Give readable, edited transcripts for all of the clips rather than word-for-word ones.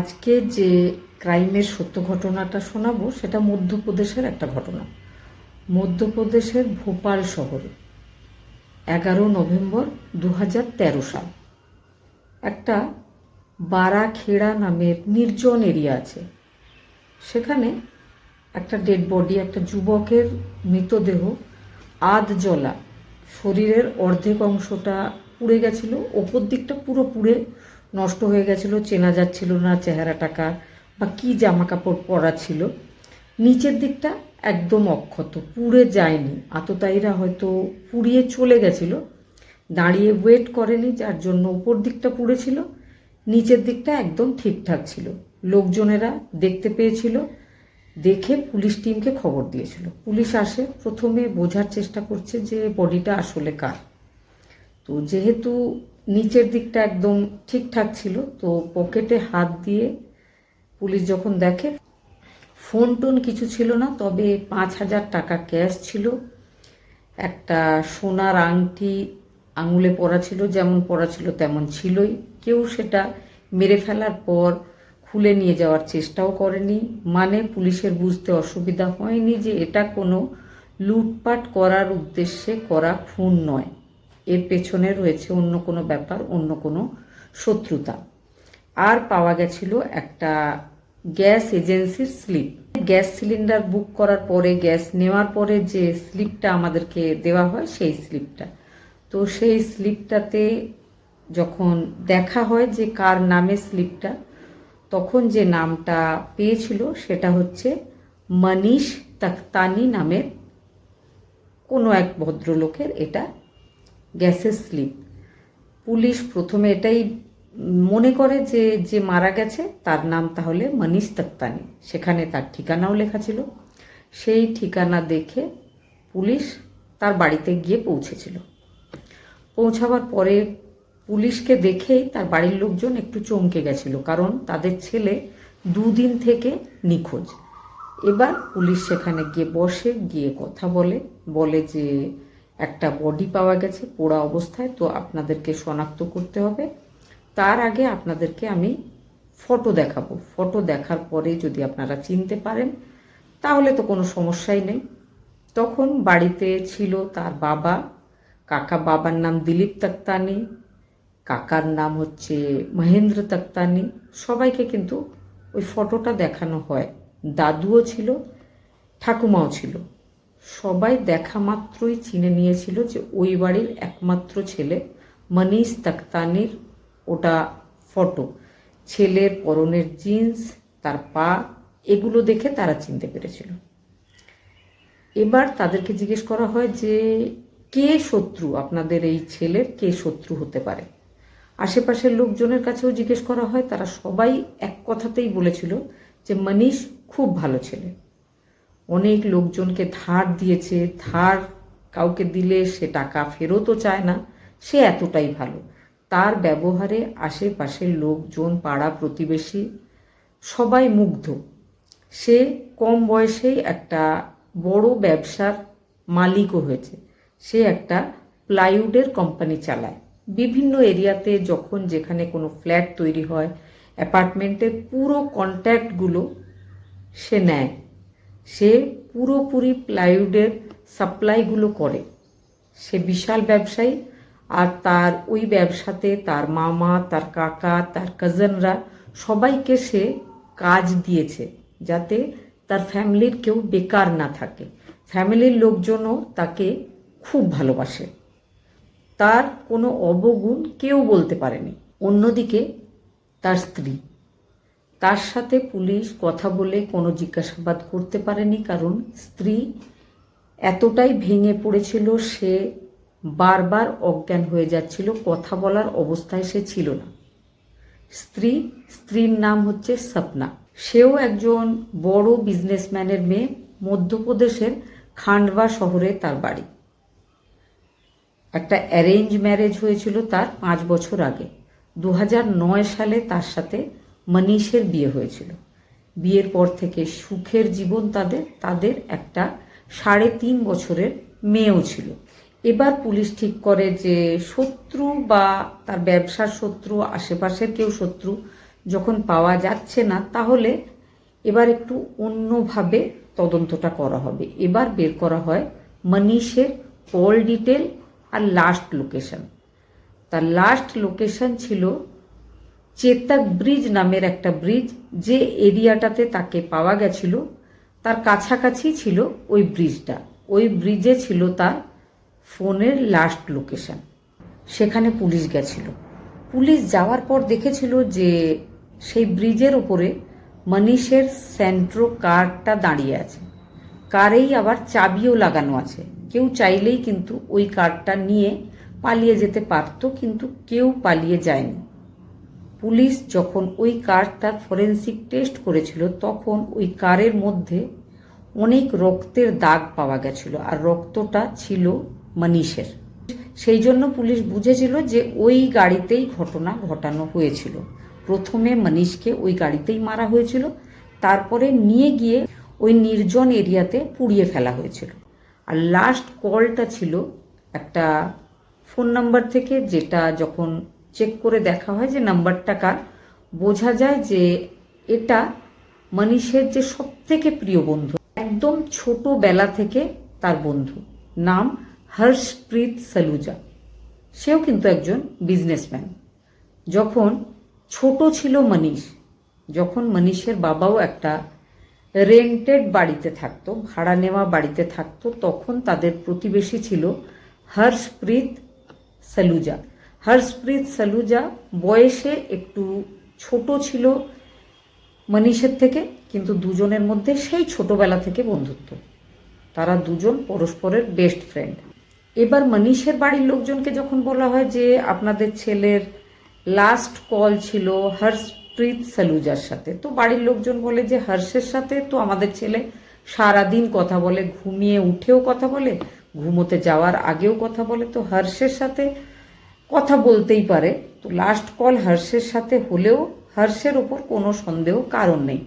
আজকে যে ক্রাইমের সত্য ঘটনাটা শোনাবো সেটা মধ্যপ্রদেশের একটা ঘটনা। মধ্যপ্রদেশের ভোপাল শহরে 11 নভেম্বর 2013 সাল একটা বারাখেড়া নামের নির্জন এরিয়া আছে। সেখানে একটা ডেড বডি, একটা যুবকের মৃতদেহ, আধ জ্বলা, শরীরের অর্ধেক অংশটা পুড়ে গেছিলো, ওপর দিকটা পুরো পুড়ে নষ্ট হয়ে গেছিলো, চেনা যাচ্ছিল না চেহারাটাকা বা কী জামা কাপড় পরা ছিল। নিচের দিকটা একদম অক্ষত, পুড়ে যায়নি, আততায়ীরা হয়তো পুড়িয়ে চলে গেছিলো, দাঁড়িয়ে ওয়েট করেনি, যার জন্য উপর দিকটা পুড়েছিল, নিচের দিকটা একদম ঠিকঠাক ছিল। লোকজনেরা দেখতে পেয়েছিল, দেখে পুলিশ টিমকে খবর দিয়েছিল। পুলিশ আসে, প্রথমে বোঝার চেষ্টা করছে যে বডিটা আসলে কার। তো যেহেতু নিচের দিকটা একদম ঠিকঠাক ছিল, তো পকেটে হাত দিয়ে পুলিশ যখন দেখে, ফোন টোন কিছু ছিল না, তবে 5,000 টাকা ক্যাশ ছিল, একটা সোনার আংটি আঙুলে পরা ছিল, যেমন পরা ছিল তেমন ছিলই। কেউ সেটা মেরে ফেলার পর খুলে নিয়ে যাওয়ার চেষ্টাও করেনি, মানে পুলিশের বুঝতে অসুবিধা হয়নি যে এটা কোনো লুটপাট করার উদ্দেশ্যে করা খুন নয়, এর পেছনে রয়েছে অন্য কোনো ব্যাপার, অন্য কোনো শত্রুতা। আর পাওয়া গেছিল একটা গ্যাস এজেন্সির স্লিপ। গ্যাস সিলিন্ডার বুক করার পরে, গ্যাস নেওয়ার পরে যে স্লিপটা আমাদেরকে দেওয়া হয়, সেই স্লিপটা। তো সেই স্লিপটাতে যখন দেখা হয় যে কার নামে স্লিপটা, তখন যে নামটা পেয়েছিল সেটা হচ্ছে মনীষ তখতানি নামের কোনো এক ভদ্রলোকের এটা গ্যাসের স্লিপ। পুলিশ প্রথমে এটাই মনে করে যে যে মারা গেছে তার নাম তাহলে মনীষ তখতানি, সেখানে তার ঠিকানাও লেখা ছিল। সেই ঠিকানা দেখে পুলিশ তার বাড়িতে গিয়ে পৌঁছেছিল। পৌঁছাবার পরে পুলিশকে দেখেই তার বাড়ির লোকজন একটু চমকে গেছিল, কারণ তাদের ছেলে 2 দিন থেকে নিখোঁজ। এবার পুলিশ সেখানে গিয়ে বসে, গিয়ে কথা বলে যে একটা বডি পাওয়া গেছে পোড়া অবস্থায়, তো আপনাদেরকে শনাক্ত করতে হবে। তার আগে আপনাদেরকে আমি ফটো দেখাবো, ফটো দেখার পরে যদি আপনারা চিনতে পারেন তাহলে তো কোনো সমস্যাই নেই। তখন বাড়িতে ছিল তার বাবা, কাকা, বাবার নাম দিলীপ তখতানি, কাকার নাম হচ্ছে মহেন্দ্র তখতানি। সবাইকে কিন্তু ওই ফটোটা দেখানো হয়, দাদুও ছিল, ঠাকুমাও ছিল। সবাই দেখা মাত্রই চিনে নিয়েছিল যে ওই বাড়ির একমাত্র ছেলে মনীষ তখতানির ওটা ফটো। ছেলের পরনের জিন্স, তার পা, এগুলো দেখে তারা চিনতে পেরেছিল। এবার তাদেরকে জিজ্ঞেস করা হয় যে কে শত্রু, আপনাদের এই ছেলের কে শত্রু হতে পারে। আশেপাশের লোকজনের কাছেও জিজ্ঞেস করা হয়, তারা সবাই এক কথাতেই বলেছিল যে মনীষ খুব ভালো ছেলে, অনেক লোকজনকে ধার দিয়েছে, ধার কাউকে দিলে সে টাকা ফেরতও চায় না, সে এতটাই ভালো। তার ব্যবহারে আশেপাশের লোকজন, পাড়া প্রতিবেশী সবাই মুগ্ধ। সে কম বয়সেই একটা বড় ব্যবসার মালিকও হয়েছে। সে একটা প্লাইউডের কোম্পানি চালায়। বিভিন্ন এরিয়াতে যখন যেখানে কোনো ফ্ল্যাট তৈরি হয়, অ্যাপার্টমেন্টের পুরো কন্ট্যাক্টগুলো সে নেয়। সে পুরোপুরি প্লাইউডের সাপ্লাইগুলো করে। সে বিশাল ব্যবসায়ী, আর তার ওই ব্যবসাতে তার মামা, তার কাকা, তার কাজিনরা সবাইকে সে কাজ দিয়েছে, যাতে তার ফ্যামিলির কেউ বেকার না থাকে। ফ্যামিলির লোকজনও তাকে খুব ভালোবাসে, তার কোনো অবগুণ কেউ বলতে পারেনি। অন্যদিকে তার স্ত্রী, তার সাথে পুলিশ কথা বলে কোনো জিজ্ঞাসাবাদ করতে পারেনি, কারণ স্ত্রী এতটাই ভেঙে পড়েছিল, সে বারবার অজ্ঞান হয়ে যাচ্ছিল, কথা বলার অবস্থায় সে ছিল না। স্ত্রীর নাম হচ্ছে সপনা। সেও একজন বড় বিজনেসম্যানের মেয়ে। মধ্যপ্রদেশের খান্ডবা শহরে তার বাড়ি। একটা অ্যারেঞ্জ ম্যারেজ হয়েছিল তার 5 বছর আগে। 2009 সালে তার সাথে মনীষের বিয়ে হয়েছিল। বিয়ের পর থেকে সুখের জীবন তাদের একটা 3.5 বছরের মেয়েও ছিল। এবার পুলিশ ঠিক করে যে শত্রু বা তার ব্যবসার শত্রু, আশেপাশের কেউ শত্রু যখন পাওয়া যাচ্ছে না, তাহলে এবার একটু অন্যভাবে তদন্তটা করা হবে। এবার বের করা হয় মনীষের কল ডিটেল আর লাস্ট লোকেশন। তার লাস্ট লোকেশন ছিল চেতক ব্রিজ নামের একটা ব্রিজ, যে এরিয়াটাতে তাকে পাওয়া গেছিল তার কাছাকাছি ছিল ওই ব্রিজটা। ওই ব্রিজে ছিল তার ফোনের লাস্ট লোকেশন। সেখানে পুলিশ গেছিল। পুলিশ যাওয়ার পর দেখেছিল যে সেই ব্রিজের ওপরে মনীষের সেন্ট্রো কারটা দাঁড়িয়ে আছে। কারেই আবার চাবিও লাগানো আছে। কেউ চাইলেই কিন্তু ওই কারটা নিয়ে পালিয়ে যেতে পারত, কিন্তু কেউ পালিয়ে যায়নি। পুলিশ যখন ওই কারটার ফরেন্সিক টেস্ট করেছিল, তখন ওই কারের মধ্যে অনেক রক্তের দাগ পাওয়া গেছিল, আর রক্তটা ছিল মনীষের। সেই জন্য পুলিশ বুঝেছিল যে ওই গাড়িতেই ঘটনা ঘটানো হয়েছিল। প্রথমে মনীষকে ওই গাড়িতেই মারা হয়েছিল, তারপরে নিয়ে গিয়ে ওই নির্জন এরিয়াতে পুড়িয়ে ফেলা হয়েছিল। আর লাস্ট কলটা ছিল একটা ফোন নাম্বার থেকে, যেটা যখন চেক করে দেখা হয় যে নাম্বারটা কার, বোঝা যায় যে এটা মনীষের যে সব থেকে প্রিয় বন্ধু, একদম ছোটবেলা থেকে তার বন্ধু, নাম হর্ষপ্রীত সালুজা। সেও কিন্তু একজন বিজনেসম্যান। যখন ছোট ছিল মনীষ, যখন মনীষের বাবাও একটা রেন্টেড বাড়িতে থাকতো, ভাড়া নেওয়া বাড়িতে থাকতো, তখন তাদের প্রতিবেশী ছিল হর্ষপ্রীত সালুজা। হর্ষপ্রীত সালুজা বয়সে একটু ছোট ছিল মনীষের থেকে, কিন্তু দুজনের মধ্যে সেই ছোটবেলা থেকে বন্ধুত্ব। তারা দুজন পরস্পরের বেস্ট ফ্রেন্ড। এবার মনীষের বাড়ির লোকজনকে যখন বলা হয় যে আপনাদের ছেলের লাস্ট কল ছিল হর্ষপ্রীত সালুজার সাথে, তো বাড়ির লোকজন বলে যে হর্ষের সাথে তো আমাদের ছেলে সারাদিন কথা বলে, ঘুমিয়ে উঠেও কথা বলে, ঘুমোতে যাওয়ার আগেও কথা বলে, তো হর্ষের সাথে কথা বলতেই পারে। তো লাস্ট কল হর্ষের সাথে হলেও হর্ষের ওপর কোনো সন্দেহ কারণ নেই।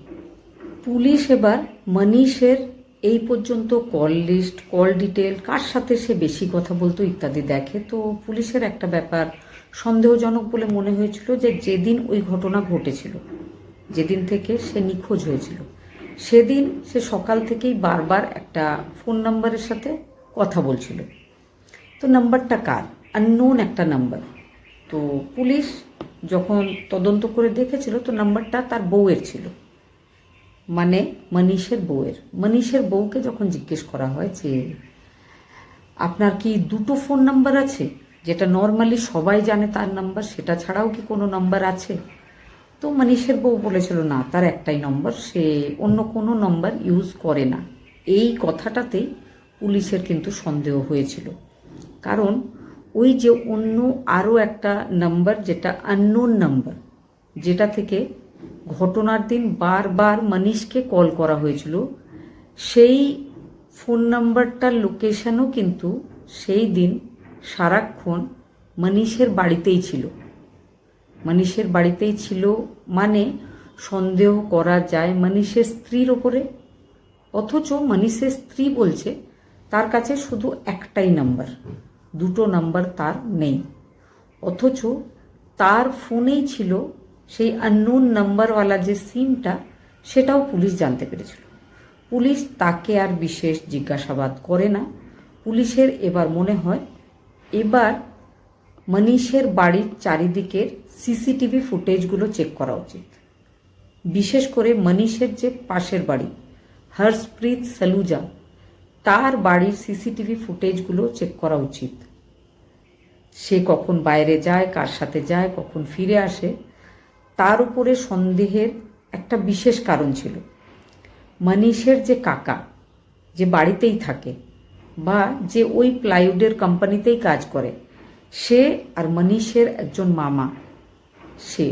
পুলিশ এবার মনীষের এই পর্যন্ত কল লিস্ট, কল ডিটেল, কার সাথে সে বেশি কথা বলতো ইত্যাদি দেখে। তো পুলিশের একটা ব্যাপার সন্দেহজনক বলে মনে হয়েছিল যে যেদিন ওই ঘটনা ঘটেছিল, যেদিন থেকে সে নিখোঁজ হয়েছিল, সেদিন সে সকাল থেকেই বারবার একটা ফোন নাম্বারের সাথে কথা বলছিল। তো নাম্বারটা কার? আননোন একটা নাম্বার। তো পুলিশ যখন তদন্ত করে দেখেছিল, তো নাম্বারটা তার বউয়ের ছিল, মানে মনীষের বউয়ের। মনীষের বউকে যখন জিজ্ঞেস করা হয় যে আপনার কি দুটো ফোন নাম্বার আছে, যেটা নর্মালি সবাই জানে তার নাম্বার, সেটা ছাড়াও কি কোনো নাম্বার আছে? তো মনীষের বউ বলেছিল না, তার একটাই নম্বর, সে অন্য কোনো নম্বর ইউজ করে না। এই কথাটাতেই পুলিশের কিন্তু সন্দেহ হয়েছিল, কারণ ওই যে অন্য আরও একটা নাম্বার, যেটা আননোন নাম্বার, যেটা থেকে ঘটনার দিন বারবার মনীষকে কল করা হয়েছিল, সেই ফোন নাম্বারটার লোকেশনও কিন্তু সেই দিন সারাক্ষণ মনীষের বাড়িতেই ছিল। মনীষের বাড়িতেই ছিল মানে সন্দেহ করা যায় মনীষের স্ত্রীর ওপরে। অথচ মনীষের স্ত্রী বলছে তার কাছে শুধু একটাই নাম্বার, দুটো নাম্বার তার নেই। অথচ তার ফোনেই ছিল সেই আননোন নাম্বারওয়ালা যে সিমটা, সেটাও পুলিশ জানতে পেরেছিল। পুলিশ তাকে আর বিশেষ জিজ্ঞাসাবাদ করে না। পুলিশের এবার মনে হয় এবার মনীষের বাড়ির চারিদিকের সিসিটিভি ফুটেজগুলো চেক করা উচিত। বিশেষ করে মনীষের যে পাশের বাড়ি হর্ষপ্রীত সালুজা, তার বাড়ির সিসিটিভি ফুটেজগুলো চেক করা উচিত। সে কখন বাইরে যায়, কার সাথে যায়, কখন ফিরে আসে, তার উপরে সন্দেহের একটা বিশেষ কারণ ছিল। মনীষের যে কাকা, যে বাড়িতেই থাকে বা যে ওই প্লাইউডের কোম্পানিতেই কাজ করে, সে আর মনীষের একজন মামা, সে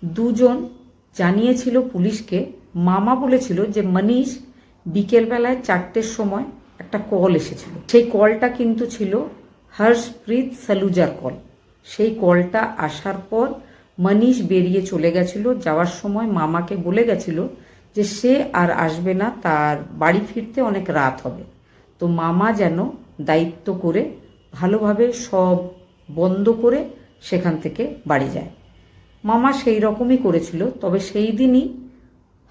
দুজন জানিয়েছিল পুলিশকে। মামা বলেছিল যে মনীষ বিকেলবেলায় 4টের সময় একটা কল এসেছিল, সেই কলটা কিন্তু ছিল হর্ষপ্রীত সালুজার কল। সেই কলটা আসার পর মনীষ বেরিয়ে চলে গেছিল। যাওয়ার সময় মামাকে বলে গেছিল যে সে আর আসবে না, তার বাড়ি ফিরতে অনেক রাত হবে। তো মামা যেন দায়িত্ব করে ভালোভাবে সব বন্ধ করে সেখান থেকে বাড়ি যায়। মামা সেই রকমই করেছিল, তবে সেই দিনই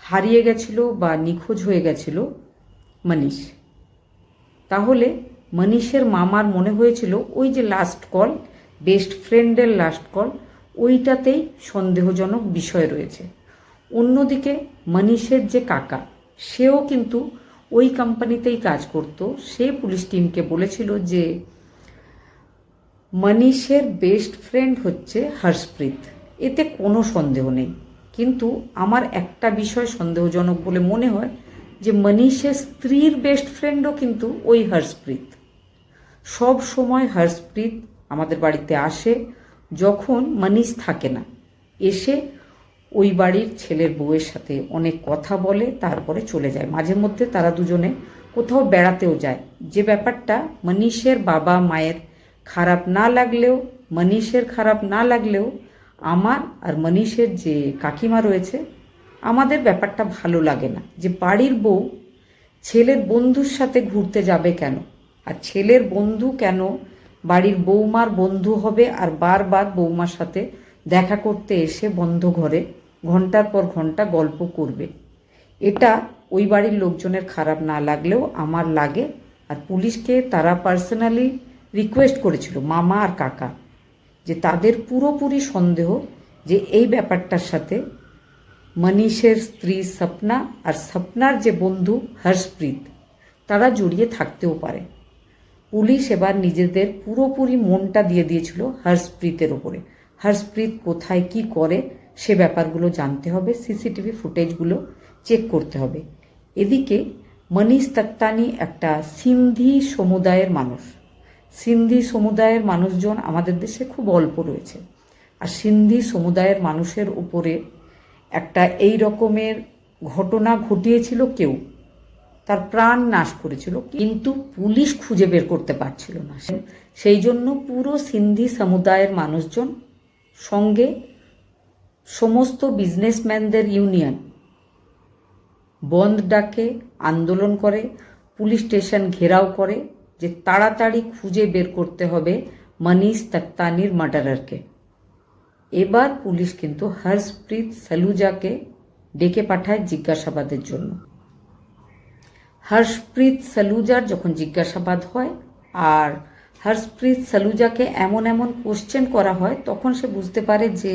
হারিয়ে গেছিল বা নিখোঁজ হয়ে গেছিল মনীষ। তাহলে মনীষের মামার মনে হয়েছিল ওই যে লাস্ট কল, বেস্ট ফ্রেন্ডের লাস্ট কল, ওইটাতেই সন্দেহজনক বিষয় রয়েছে। অন্যদিকে মনীষের যে কাকা, সেও কিন্তু ওই কোম্পানিতেই কাজ করত। সে পুলিশ টিমকে বলেছিল যে মনীষের বেস্ট ফ্রেন্ড হচ্ছে হর্ষপ্রীত, এতে কোনো সন্দেহ নেই। কিন্তু আমার একটা বিষয় সন্দেহজনক বলে মনে হয় যে মনীষের স্ত্রীর বেস্ট ফ্রেন্ডও কিন্তু ওই হর্ষপ্রীত। সব সময় হর্ষপ্রীত আমাদের বাড়িতে আসে যখন মনীষ থাকে না, এসে ওই বাড়ির ছেলের বউয়ের সাথে অনেক কথা বলে, তারপরে চলে যায়। মাঝে মধ্যে তারা দুজনে কোথাও বেড়াতেও যায়। যে ব্যাপারটা মনীষের বাবা মায়ের খারাপ না লাগলেও, মনীষের খারাপ না লাগলেও, আমার আর মনীষের যে কাকিমা রয়েছে, আমাদের ব্যাপারটা ভালো লাগে না যে বাড়ির বউ ছেলের বন্ধুর সাথে ঘুরতে যাবে কেন, আর ছেলের বন্ধু কেন বাড়ির বৌমার বন্ধু হবে আর বারবার বৌমার সাথে দেখা করতে এসে বন্ধ ঘরে ঘন্টার পর ঘন্টা গল্প করবে। এটা ওই বাড়ির লোকজনের খারাপ না লাগলেও আমার লাগে। আর পুলিশকে তারা পার্সোনালি রিকোয়েস্ট করেছিল, মামা আর কাকা, যে তাদের পুরোপুরি সন্দেহ যে এই ব্যাপারটার সাথে মনীষের স্ত্রী স্বপ্না আর স্বপ্নার যে বন্ধু হর্ষপ্রীত, তারা জড়িয়ে থাকতেও পারে। পুলিশ এবার নিজেদের পুরোপুরি মনটা দিয়ে দিয়েছিল হর্ষপ্রীতের ওপরে। হর্ষপ্রীত কোথায় কি করে সে ব্যাপারগুলো জানতে হবে, সিসিটিভি ফুটেজগুলো চেক করতে হবে। এদিকে মনীষ তত্তানি একটা সিন্ধি সমুদায়ের মানুষ। সিন্ধি সমুদায়ের মানুষজন আমাদের দেশে খুব অল্প রয়েছে, আর সিন্ধি সমুদায়ের মানুষের উপরে একটা এই রকমের ঘটনা ঘটিয়েছিল কেউ, তার প্রাণ নাশ করেছিল, কিন্তু পুলিশ খুঁজে বের করতে পারছিল না। সেই জন্য পুরো সিন্ধি সমুদায়ের মানুষজন সঙ্গে সমস্ত বিজনেসম্যানদের ইউনিয়ন বন্ধ ডাকে, আন্দোলন করে, পুলিশ স্টেশন ঘেরাও করে যে তাড়াতাড়ি খুঁজে বের করতে হবে মনীষ তত্তানির মার্ডারারকে। এবার পুলিশ কিন্তু হর্ষপ্রীত সালুজাকে ডেকে পাঠায় জিজ্ঞাসাবাদের জন্য। হর্ষপ্রীত সালুজার যখন জিজ্ঞাসাবাদ হয় আর হর্ষপ্রীত সালুজাকে এমন এমন কোশ্চেন করা হয়, তখন সে বুঝতে পারে যে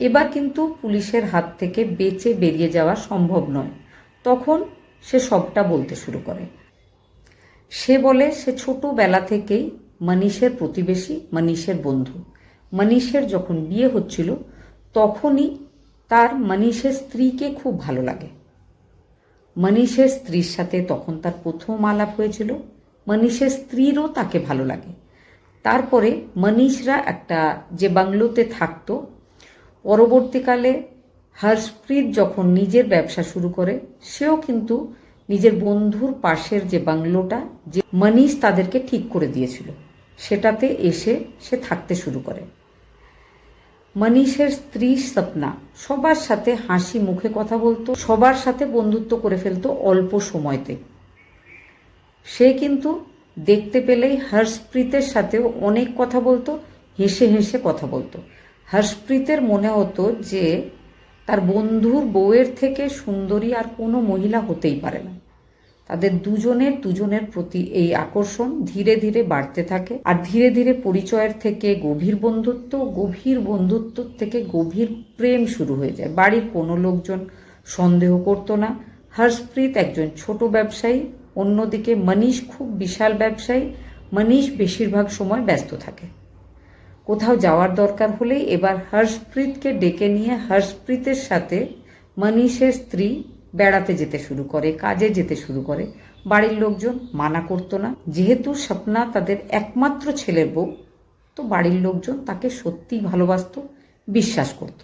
এবার কিন্তু পুলিশের হাত থেকে বেঁচে বেরিয়ে যাওয়া সম্ভব নয়। তখন সে সবটা বলতে শুরু করে। সে বলে সে ছোটোবেলা থেকেই মনীষের প্রতিবেশী, মনীষের বন্ধু। মনীষের যখন বিয়ে হচ্ছিল তখনই তার মনীষের স্ত্রীকে খুব ভালো লাগে। মনীষের স্ত্রীর সাথে তখন তার প্রথম আলাপ হয়েছিল, মনীষের স্ত্রীরও তাকে ভালো লাগে। তারপরে মনীষরা একটা যে বাংলোতে থাকতো, পরবর্তীকালে হর্ষপ্রীত যখন নিজের ব্যবসা শুরু করে, সেও কিন্তু নিজের বন্ধুর পাশের যে বাংলোটা যে মনীষ তাদেরকে ঠিক করে দিয়েছিল, সেটাতে এসে সে থাকতে শুরু করে। মনীষের স্ত্রী স্বপ্না সবার সাথে হাসি মুখে কথা বলতো, সবার সাথে বন্ধুত্ব করে ফেলতো অল্প সময়তে। সে কিন্তু দেখতে পেলেই হর্ষপ্রীতের সাথেও অনেক কথা বলতো, হেসে হেসে কথা বলতো। হর্ষপ্রীতের মনে হতো যে তার বন্ধুর বউয়ের থেকে সুন্দরী আর কোনো মহিলা হতেই পারে না। তাদের দুজনের প্রতি এই আকর্ষণ ধীরে ধীরে বাড়তে থাকে, আর ধীরে ধীরে পরিচয়ের থেকে গভীর বন্ধুত্ব, গভীর বন্ধুত্ব থেকে গভীর প্রেম শুরু হয়ে যায়। বাড়ির কোনো লোকজন সন্দেহ করতো না। হর্ষপ্রীত একজন ছোট ব্যবসায়ী, অন্যদিকে মনীষ খুব বিশাল ব্যবসায়ী। মনীষ বেশিরভাগ সময় ব্যস্ত থাকে। কোথাও যাওয়ার দরকার হলেই এবার হর্ষপ্রীতকে ডেকে নিয়ে হর্ষপ্রীতের সাথে মনীষের স্ত্রী বেড়াতে যেতে শুরু করে, কাজে যেতে শুরু করে। বাড়ির লোকজন মানা করতো না, যেহেতু স্বপ্না তাদের একমাত্র ছেলের বউ, তো বাড়ির লোকজন তাকে সত্যিই ভালোবাসতো, বিশ্বাস করত।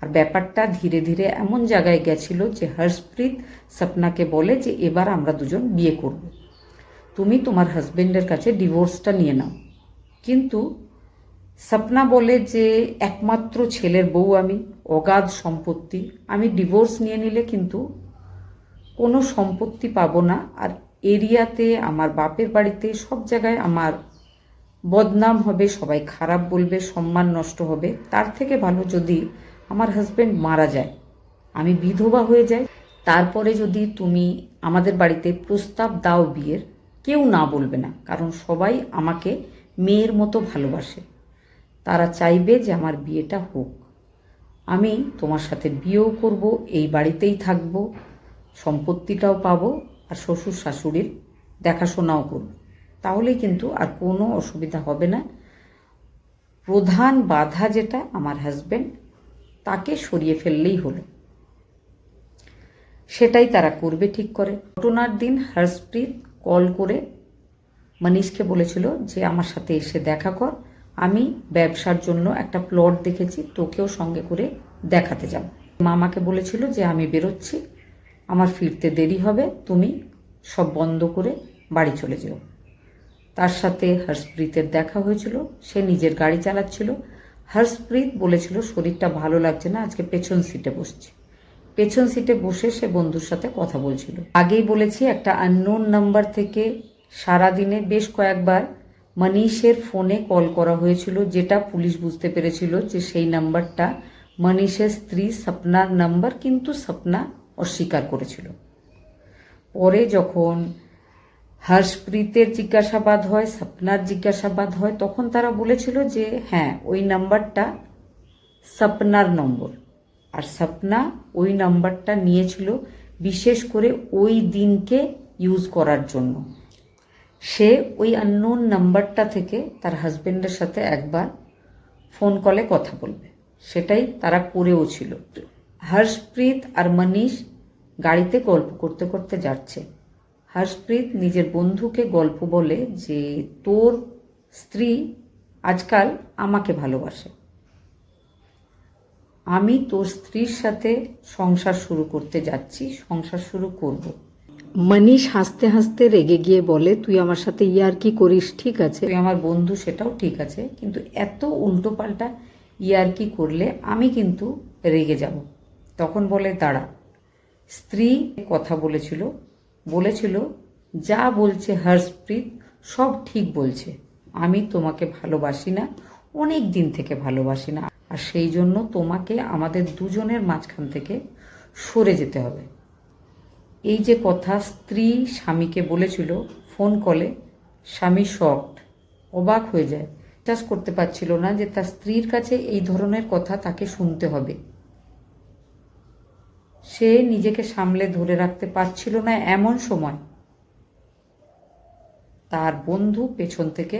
আর ব্যাপারটা ধীরে ধীরে এমন জায়গায় গেছিল যে হর্ষপ্রীত স্বপ্নাকে বলে যে এবার আমরা দুজন বিয়ে করব, তুমি তোমার হাজবেন্ডের কাছে ডিভোর্সটা নিয়ে নাও। কিন্তু স্বপ্না বলে যে একমাত্র ছেলের বউ আমি, অগাধ সম্পত্তি, আমি ডিভোর্স নিয়ে নিলে কিন্তু কোনো সম্পত্তি পাবো না, আর এরিয়াতে আমার বাপের বাড়িতে সব জায়গায় আমার বদনাম হবে, সবাই খারাপ বলবে, সম্মান নষ্ট হবে। তার থেকে ভালো যদি আমার হাজব্যান্ড মারা যায়, আমি বিধবা হয়ে যাই, তারপরে যদি তুমি আমাদের বাড়িতে প্রস্তাব দাও বিয়ের, কেউ না বলবে না, কারণ সবাই আমাকে মেয়ের মতো ভালোবাসে। তারা চাইবে যে আমার বিয়েটা হোক। আমি তোমার সাথে বিয়েও করব, এই বাড়িতেই থাকবো, সম্পত্তিটাও পাবো, আর শ্বশুর শাশুড়ির দেখাশোনাও করব। তাহলেই কিন্তু আর কোনো অসুবিধা হবে না। প্রধান বাধা যেটা আমার হাজব্যান্ড, তাকে সরিয়ে ফেললেই হলো। সেটাই তারা করবে ঠিক করে। ঘটনার দিন হর্ষপ্রীত কল করে মনীষকে বলেছিল যে আমার সাথে এসে দেখা কর, আমি ব্যবসার জন্য একটা প্লট দেখেছি, তোকেও সঙ্গে করে দেখাতে যাব। মামাকে বলেছিল যে আমি বেরোচ্ছি, আমার ফিরতে দেরি হবে, তুমি সব বন্ধ করে বাড়ি চলে যেও। তার সাথে হর্ষপ্রীতের দেখা হয়েছিল, সে নিজের গাড়ি চালাচ্ছিল। হর্ষপ্রীত বলেছিল শরীরটা ভালো লাগছে না, আজকে পেছন সিটে বসছে। পেছন সিটে বসে সে বন্ধুর সাথে কথা বলছিল। আগেই বলেছি একটা আননোন নাম্বার থেকে সারাদিনে বেশ কয়েকবার মনীষের ফোনে কল করা হয়েছিল, যেটা পুলিশ বুঝতে পেরেছিল যে সেই নাম্বারটা মনীষের স্ত্রী স্বপ্নার নাম্বার, কিন্তু স্বপ্না অস্বীকার করেছিল। পরে যখন হর্ষপ্রীতের জিজ্ঞাসাবাদ হয়, স্বপ্নার জিজ্ঞাসাবাদ হয়, তখন তারা বলেছিল যে হ্যাঁ, ওই নাম্বারটা স্বপ্নার নম্বর, আর স্বপ্না ওই নাম্বারটা নিয়েছিল বিশেষ করে ওই দিনকে ইউজ করার জন্য। সে ওই আননোন নাম্বারটা থেকে তার হাজবেন্ডের সাথে একবার ফোন কলে কথা বলবে, সেটাই তারা করেও ছিল। হর্ষপ্রীত আর মনীষ গাড়িতে গল্প করতে করতে যাচ্ছে। হর্ষপ্রীত নিজের বন্ধুকে গল্প বলে যে তোর স্ত্রী আজকাল আমাকে ভালোবাসে, আমি তোর স্ত্রীর সাথে সংসার শুরু করতে যাচ্ছি, সংসার শুরু করব। মনীষ হাসতে হাসতে রেগে গিয়ে বলে, তুই আমার সাথে ইয়ার্কি করিস, ঠিক আছে, তুই আমার বন্ধু, সেটাও ঠিক আছে, কিন্তু এত উল্টোপাল্টা ইয়ার্কি করলে আমি কিন্তু রেগে যাব। তখন বলে, দাঁড়া, স্ত্রী কথা বলেছিল যা বলছে হর্ষপ্রীত সব ঠিক বলছে, আমি তোমাকে ভালোবাসি না, অনেক দিন থেকে ভালোবাসি না, আর সেই জন্য তোমাকে আমাদের দুজনের মাঝখান থেকে সরে যেতে হবে। এই যে কথা স্ত্রী স্বামীকে বলেছিল ফোন কলে, স্বামী শকড, অবাক হয়ে যায়, বিশ্বাস করতে পারছিল না যে তার স্ত্রীর কাছে এই ধরনের কথা তাকে শুনতে হবে। সে নিজেকে সামলে ধরে রাখতে পারছিল না। এমন সময় তার বন্ধু পেছন থেকে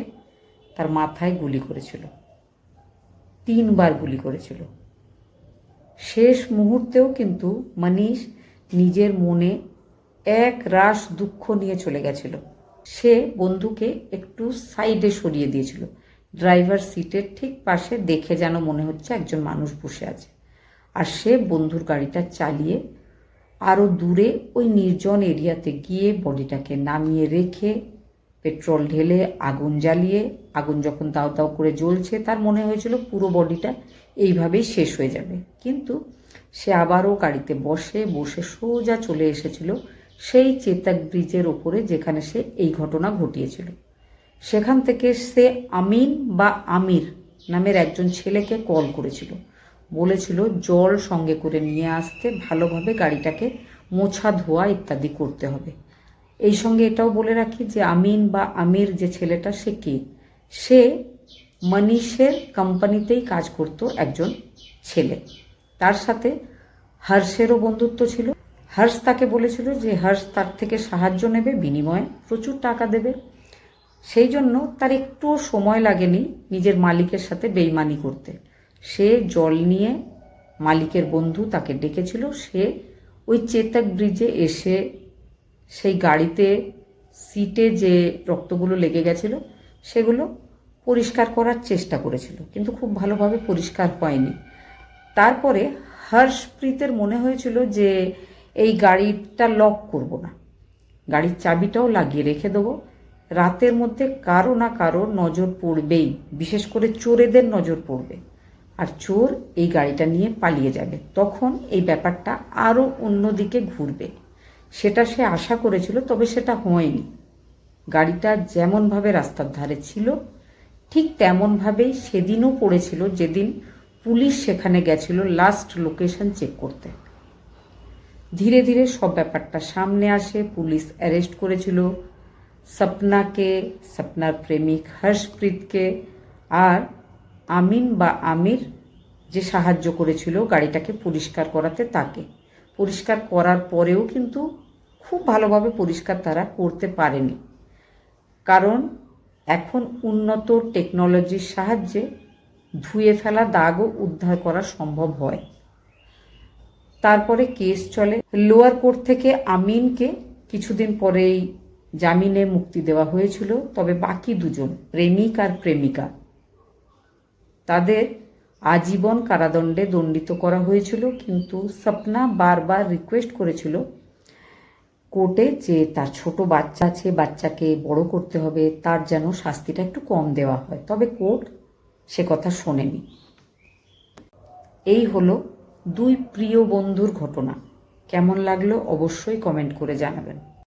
তার মাথায় গুলি করেছিল, 3 বার গুলি করেছিল। শেষ মুহূর্তেও কিন্তু মনীষ নিজের মনে এক রাশ দুঃখ নিয়ে চলে গেছিল। সে বন্ধুকে একটু সাইডে সরিয়ে দিয়েছিল, ড্রাইভার সিটের ঠিক পাশে, দেখে যেন মনে হচ্ছে একজন মানুষ বসে আছে। আর সে বন্ধুর গাড়িটা চালিয়ে আরও দূরে ওই নির্জন এরিয়াতে গিয়ে বডিটাকে নামিয়ে রেখে পেট্রোল ঢেলে আগুন জ্বালিয়ে, আগুন যখন দাও দাও করে জ্বলছে, তার মনে হয়েছিল পুরো বডিটা এইভাবেই শেষ হয়ে যাবে। কিন্তু সে আবারও গাড়িতে বসে সোজা চলে এসেছিল সেই চেতক ব্রিজের ওপরে, যেখানে সে এই ঘটনা ঘটিয়েছিল। সেখান থেকে সে আমিন বা আমির নামের একজন ছেলেকে কল করেছিল, বলেছিল জল সঙ্গে করে নিয়ে আসতে, ভালোভাবে গাড়িটাকে মোছা ধোয়া ইত্যাদি করতে হবে। এই সঙ্গে এটাও বলে রাখি যে আমিন বা আমির যে ছেলেটা, সে কে? সে মনীষের কোম্পানিতেই কাজ করত একজন ছেলে। তার সাথে হর্ষেরও বন্ধুত্ব ছিল। হর্ষ তাকে বলেছিল যে হর্ষ তার থেকে সাহায্য নেবে, বিনিময়ে প্রচুর টাকা দেবে। সেই জন্য তার একটুও সময় লাগেনি নিজের মালিকের সাথে বেইমানি করতে। সে জল নিয়ে, মালিকের বন্ধু তাকে ডেকেছিল, সে ওই চেতক ব্রিজে এসে সেই গাড়িতে সিটে যে রক্তগুলো লেগে গেছিল সেগুলো পরিষ্কার করার চেষ্টা করেছিল, কিন্তু খুব ভালোভাবে পরিষ্কার হয়নি। তারপরে হর্ষপ্রীতের মনে হয়েছিল যে এই গাড়িটা লক করব না, গাড়ির চাবিটাও লাগিয়ে রেখে দেবো, রাতের মধ্যে কারো না কারো নজর পড়বেই, বিশেষ করে চোরেদের নজর পড়বে, আর চোর এই গাড়িটা নিয়ে পালিয়ে যাবে, তখন এই ব্যাপারটা আরও অন্যদিকে ঘুরবে। সেটা সে আশা করেছিল, তবে সেটা হয়নি। গাড়িটা যেমনভাবে রাস্তার ধারে ছিল ঠিক তেমনভাবেই সেদিনও পড়েছিল, যেদিন পুলিশ সেখানে গেছিল লাস্ট লোকেশন চেক করতে। ধীরে ধীরে সব ব্যাপারটা সামনে আসে। পুলিশ অ্যারেস্ট করেছিল সপনাকে, সপনার প্রেমিক হর্ষপ্রীতকে, আর আমিন বা আমির যে সাহায্য করেছিল গাড়িটাকে পরিষ্কার করাতে তাকে। পরিষ্কার করার পরেও কিন্তু খুব ভালোভাবে পরিষ্কার তারা করতে পারেনি, কারণ এখন উন্নত টেকনোলজির সাহায্যে ধুয়ে ফেলা দাগও উদ্ধার করা সম্ভব হয়। তারপরে কেস চলে। লোয়ার কোর্ট থেকে আমিনকে কিছুদিন পরেই জামিনে মুক্তি দেওয়া হয়েছিল, তবে বাকি দুজন প্রেমিক আর প্রেমিকা তাদের আজীবন কারাদণ্ডে দণ্ডিত করা হয়েছিল। কিন্তু সপনা বারবার রিকোয়েস্ট করেছিল কোর্টে যে তার ছোট বাচ্চা আছে, বাচ্চাকে বড় করতে হবে, তার যেন শাস্তিটা একটু কম দেওয়া হয়, তবে কোর্ট সে কথা শোনেনি। এই হলো দুই প্রিয় বন্ধুর ঘটনা। কেমন লাগলো অবশ্যই কমেন্ট করে জানাবেন।